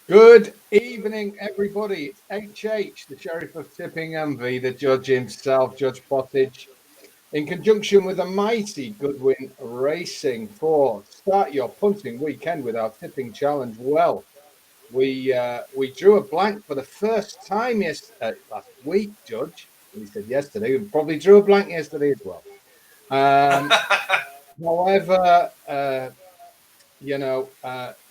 Good evening, everybody. It's HH, the Sheriff of Tippingham, v the judge himself, Judge Pottage, in conjunction with the mighty Goodwin Racing for Start Your Punting Weekend with our tipping challenge. Well, we drew a blank for the first time last week, Judge. We said yesterday. We probably drew a blank yesterday as well. However,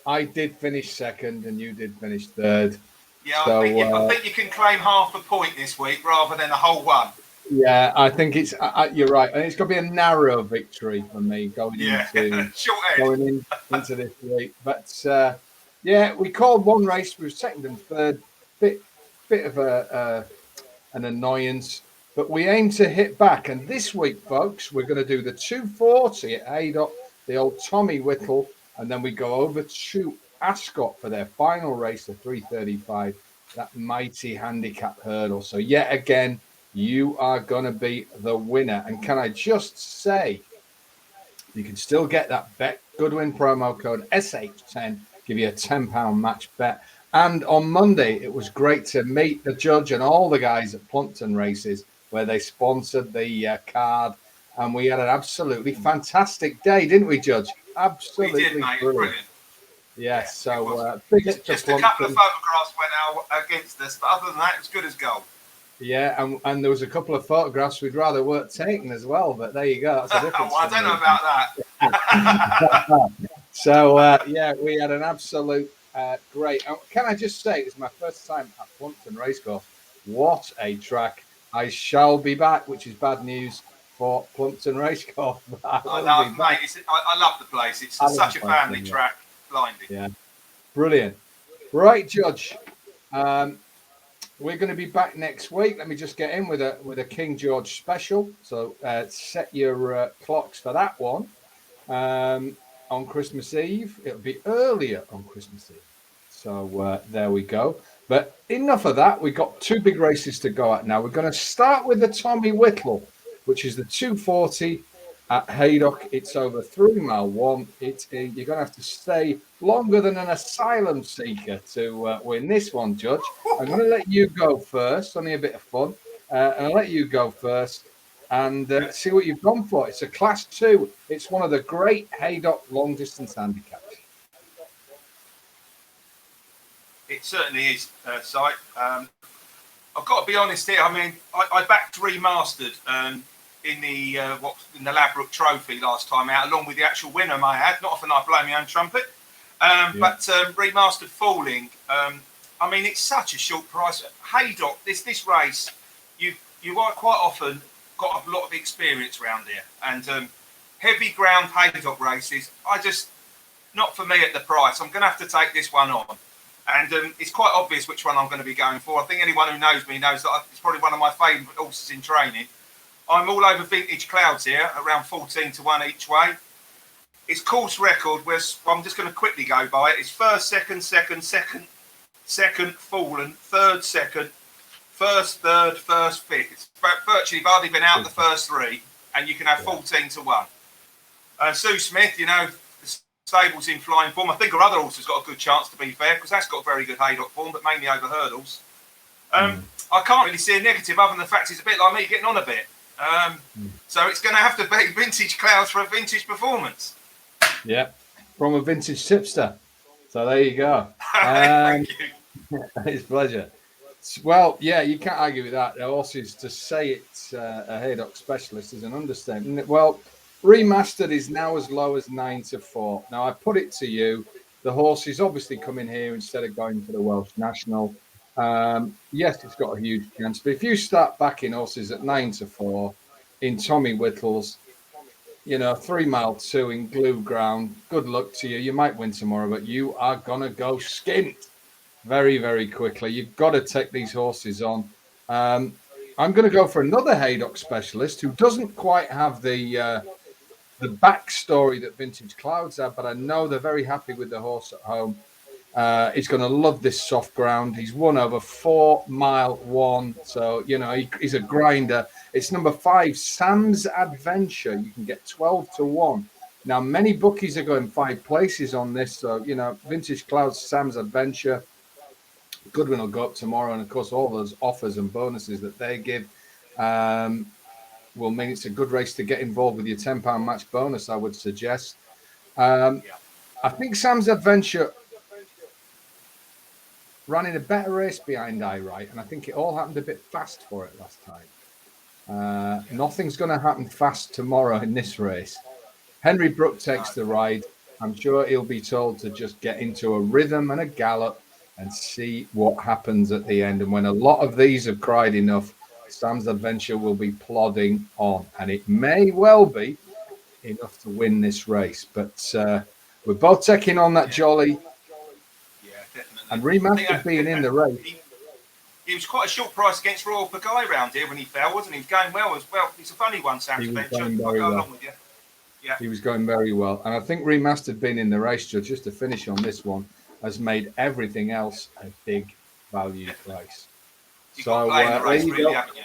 I did finish second and you did finish third. Yeah, So, I think you can claim half a point this week rather than a whole one. Yeah, I think it's you're right, and it's going to be a narrow victory for me going into this week. But yeah, we called one race. We were second and third. Bit of an annoyance, but we aim to hit back. And this week, folks, we're going to do the 240 at Haydock, the old Tommy Whittle, and then we go over to Ascot for their final race, the 335, that mighty handicap hurdle. So yet again, you are going to be the winner. And can I just say, you can still get that Bet Goodwin promo code SH10, give you a £10 match bet. And on Monday, it was great to meet the judge and all the guys at Plumpton Races, where they sponsored the card. And we had an absolutely fantastic day, didn't we, Judge? Absolutely we did, mate. Brilliant. Yes, so big just a couple of photographs went out against us, but other than that, it was good as gold. Yeah, and there was a couple of photographs we'd rather weren't taken as well, but there you go. That's a difference. Well, I don't know about that. So, yeah, we had an absolute great. Can I just say, it's my first time at Plumpton Racecourse. What a track. I shall be back, which is bad news for Plumpton Racecourse. I love, mate. I love the place. It's such a family track. Blinding. Yeah, brilliant. Right, Judge. We're going to be back next week. Let me just get in with a King George special. So set your clocks for that one. On Christmas Eve, it'll be earlier on Christmas Eve. So there we go. But enough of that. We've got two big races to go at now. We're going to start with the Tommy Whittle, which is the 240 at Haydock. It's over 3 mile one. You're going to have to stay longer than an asylum seeker to win this one, Judge. I'm going to let you go first. Only a bit of fun. And I'll let you go first and see what you've gone for. It's a Class 2. It's one of the great Haydock long-distance handicaps. It certainly is, Si. I've got to be honest here. I mean, I backed Remastered in the Ladbroke Trophy last time out, along with the actual winner I had. Not often I blow my own trumpet. But Remastered falling. I mean, it's such a short price. Haydock, this race, you are quite often got a lot of experience around here, and heavy ground Haydock races, not for me at the price. I'm going to have to take this one on, and it's quite obvious which one I'm going to be going for. I think anyone who knows me knows that it's probably one of my favourite horses in training. I'm all over Vintage Clouds here, around 14 to 1 each way. Its course record, I'm just going to quickly go by it. It's first, second, fallen, third, second, first, third, first, fifth. It's virtually hardly been out the first three, and you can have 14 to 1. Sue Smith, the stable's in flying form. I think her other horse has got a good chance, to be fair, because that's got very good Haydock form, but mainly over hurdles. I can't really see a negative other than the fact it's a bit like me getting on a bit. So it's going to have to be Vintage Clouds for a vintage performance. Yeah, from a vintage tipster. So there you go. Thank you. It's a pleasure. Well, yeah, you can't argue with that. The horses, to say it's a Haydock specialist is an understatement. Well, Remastered is now as low as 9 to 4. Now, I put it to you, the horse is obviously coming here instead of going for the Welsh National. Yes, it's got a huge chance, but if you start backing horses at 9 to 4 in Tommy Whittle's, 3 mile 2 in glue ground, good luck to you. You might win tomorrow, but you are gonna go skint very, very quickly. You've got to take these horses on. I'm going to go for another Haydock specialist who doesn't quite have the backstory that Vintage Clouds have, but I know they're very happy with the horse at home. He's going to love this soft ground. He's won over 4 mile 1. So, he's a grinder. It's number 5, Sam's Adventure. You can get 12 to 1. Now, many bookies are going 5 places on this. So, Vintage Clouds, Sam's Adventure. Goodwin will go up tomorrow, and of course, all those offers and bonuses that they give will mean it's a good race to get involved with your £10 match bonus, I would suggest. I think Sam's Adventure ran in a better race behind I Right, and I think it all happened a bit fast for it last time. Nothing's going to happen fast tomorrow in this race. Henry Brook takes the ride. I'm sure he'll be told to just get into a rhythm and a gallop and see what happens at the end. And when a lot of these have cried enough, Sam's Adventure will be plodding on, and it may well be enough to win this race. But we're both taking on that Jolly. Yeah, definitely. And Remastered being in the race. He was quite a short price against Royal Pagaille round here when he fell, wasn't he? He was going well as well. He's a funny one, Sam's Adventure. I'll go along with you. Yeah. He was going very well. And I think Remastered being in the race, just to finish on this one, has made everything else a big value price. You've got to play in the race, really, haven't you?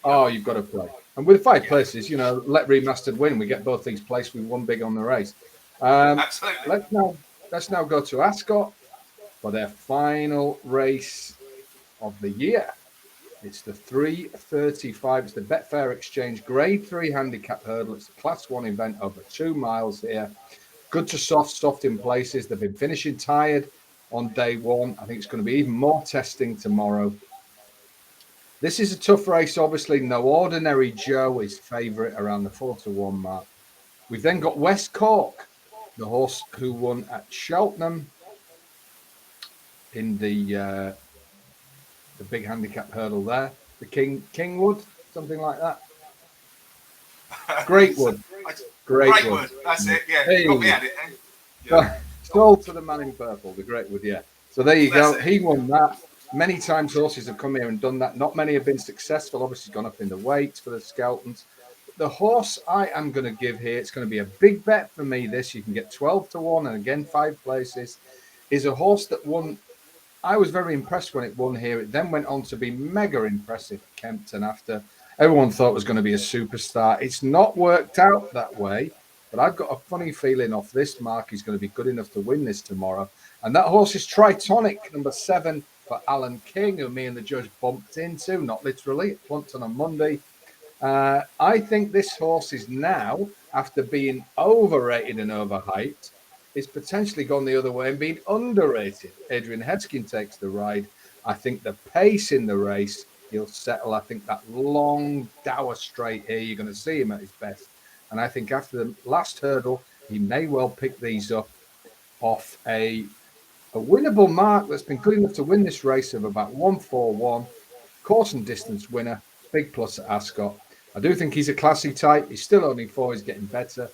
Oh, you've got to play. And with 5 places, let Remastered win. We get both these placed with 1 big on the race. Absolutely. Let's now go to Ascot for their final race of the year. It's the 3:35. It's the Betfair Exchange Grade 3 handicap hurdle. It's a Class 1 event over 2 miles here. Good to soft in places. They've been finishing tired on day 1. I think it's going to be even more testing tomorrow. This is a tough race, obviously. No Ordinary Joe is favourite around the 4-1 mark. We've then got West Cork, the horse who won at Cheltenham in the big handicap hurdle there. The Kingwood, something like that. Greatwood. Greatwood. That's it. Yeah, hey. You got me at it. Yeah. Sold to the man in purple, the Greatwood, yeah. So there you go. He won that. Many times horses have come here and done that. Not many have been successful. Obviously gone up in the weights for the Skeltons. The horse I am going to give here, it's going to be a big bet for me this. You can get 12-1 and again 5 places. Is a horse that won. I was very impressed when it won here. It then went on to be mega impressive at Kempton after everyone thought it was going to be a superstar. It's not worked out that way, but I've got a funny feeling off this mark he's going to be good enough to win this tomorrow. And that horse is Tritonic, number 7 for Alan King, who me and the judge bumped into, not literally, at Plumpton on Monday. I think this horse is now, after being overrated and overhyped, is potentially gone the other way and being underrated. Adrian Hedskin takes the ride. I think the pace in the race, he'll settle. I think that long dour straight here, you're going to see him at his best. And I think after the last hurdle, he may well pick these up off a winnable mark that's been good enough to win this race of about 141. Course and distance winner, big plus at Ascot. I do think he's a classy type. He's still only 4. He's getting better.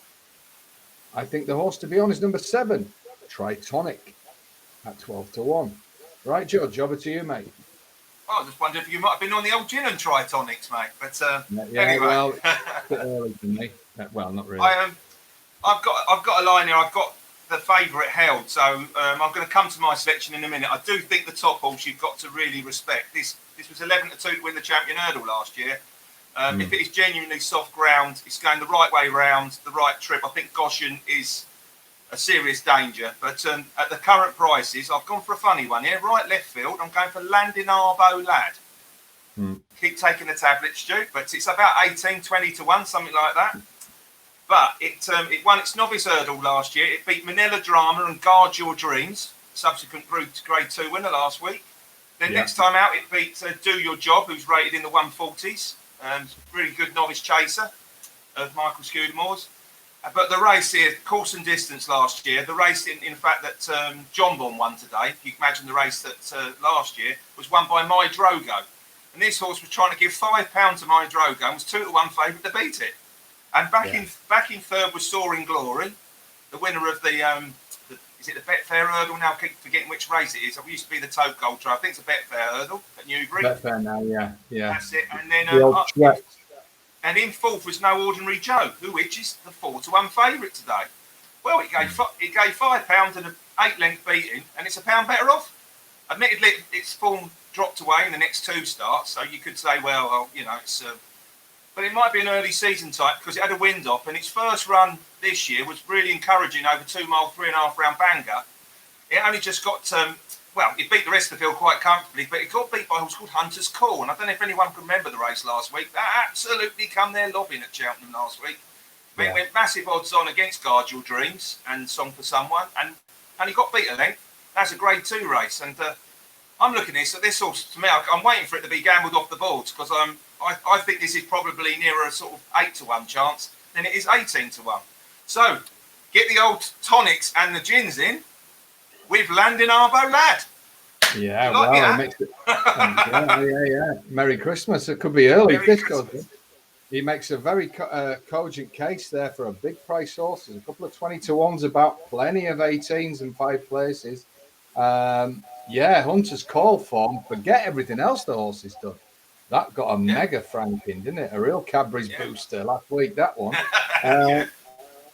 I think the horse, to be honest, number 7, Tritonic at 12-1. Right, George, over to you, mate. I just wondered if you might have been on the old gin and Tritonics, mate. But anyway. Well, it's a bit early for me. Well, not really. I've got a line here. I've got the favourite held. So I'm going to come to my selection in a minute. I do think the top horse you've got to really respect. This was 11-2 to win the Champion Hurdle last year. If it is genuinely soft ground, it's going the right way round, the right trip. I think Goshen is a serious danger. But at the current prices, I've gone for a funny one here. Right left field, I'm going for Landinarvo Lad. Keep taking the tablet, Stu, but it's about 18-20-1, something like that. But it won its novice hurdle last year. It beat Manila Drama and Guard Your Dreams, subsequent Grade 2 winner last week. Then next time out, it beat Do Your Job, who's rated in the 140s. Really good novice chaser of Michael Scudamore's. But the race here, course and distance last year, the race in fact that John Bon won today, if you can imagine the race that last year, was won by My Drogo. And this horse was trying to give £5 to My Drogo and was 2-1 favourite to beat it. And back in third was Soaring Glory, the winner of the is it the Betfair Hurdle now? I keep forgetting which race it is. It used to be the Tote Gold Trophy. I think it's a Betfair Hurdle at Newbury. Betfair now, yeah. That's it. And then and in fourth was No Ordinary Joe, which is the 4-1 favourite today. Well, it gave £5 and an 8-length beating, and it's £1 better off. Admittedly, its form dropped away in the next 2 starts, so you could say, well, it's. But it might be an early season type because it had a wind up, and its first run this year was really encouraging over 2 mile, 3.5 round banger. It only just got well, he beat the rest of the field quite comfortably, but he got beat by a horse called Hunter's Call. And I don't know if anyone can remember the race last week. That absolutely come there lobbing at Cheltenham last week. Yeah. It went massive odds on against Guard Your Dreams and Song for Someone, and he got beat a length. That's a Grade 2 race, and I'm looking at this horse. To me, I'm waiting for it to be gambled off the boards because I think this is probably nearer a sort of 8-1 chance than it is 18-1. So get the old tonics and the gins in with Landing Arbo Lad. Yeah, well, it makes it. Yeah. Merry Christmas. It could be early. He makes a very cogent case there for a big price horse. There's a couple of 20-1s about, plenty of 18s and 5 places. Hunter's Call form. Forget everything else the horse has done. That got a mega franking, didn't it? A real Cadbury's booster last week, that one.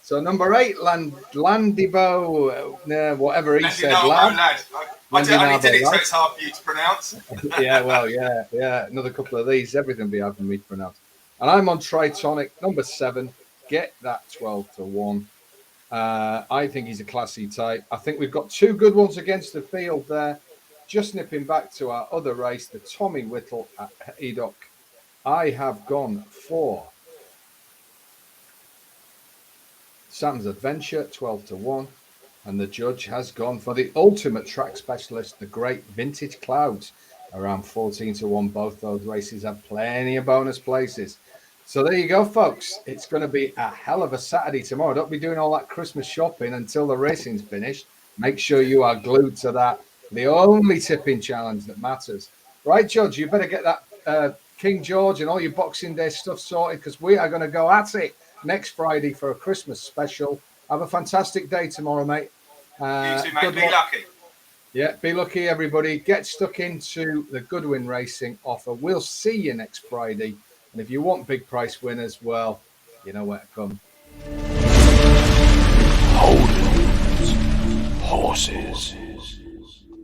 So number 8, Landibo, whatever he said. Lad. I only did it so it's hard for you to pronounce. Yeah. Another couple of these, everything will be hard for me to pronounce. And I'm on Tritonic, number 7. Get that 12-1. I think he's a classy type. I think we've got 2 good ones against the field there. Just nipping back to our other race, the Tommy Whittle at Haydock. I have gone for Sam's Adventure, 12-1. And the judge has gone for the ultimate track specialist, the Great Vintage Clouds, around 14-1. Both those races have plenty of bonus places. So there you go, folks. It's going to be a hell of a Saturday tomorrow. Don't be doing all that Christmas shopping until the racing's finished. Make sure you are glued to that. The only tipping challenge that matters. Right, Judge, you better get that King George and all your Boxing Day stuff sorted because we are going to go at it next Friday for a Christmas special. Have a fantastic day tomorrow, mate. You too, mate. Be lucky. Yeah, be lucky, everybody. Get stuck into the Goodwin Racing offer. We'll see you next Friday. And if you want big price winners, well, you know where to come. HOLDENS. Horses.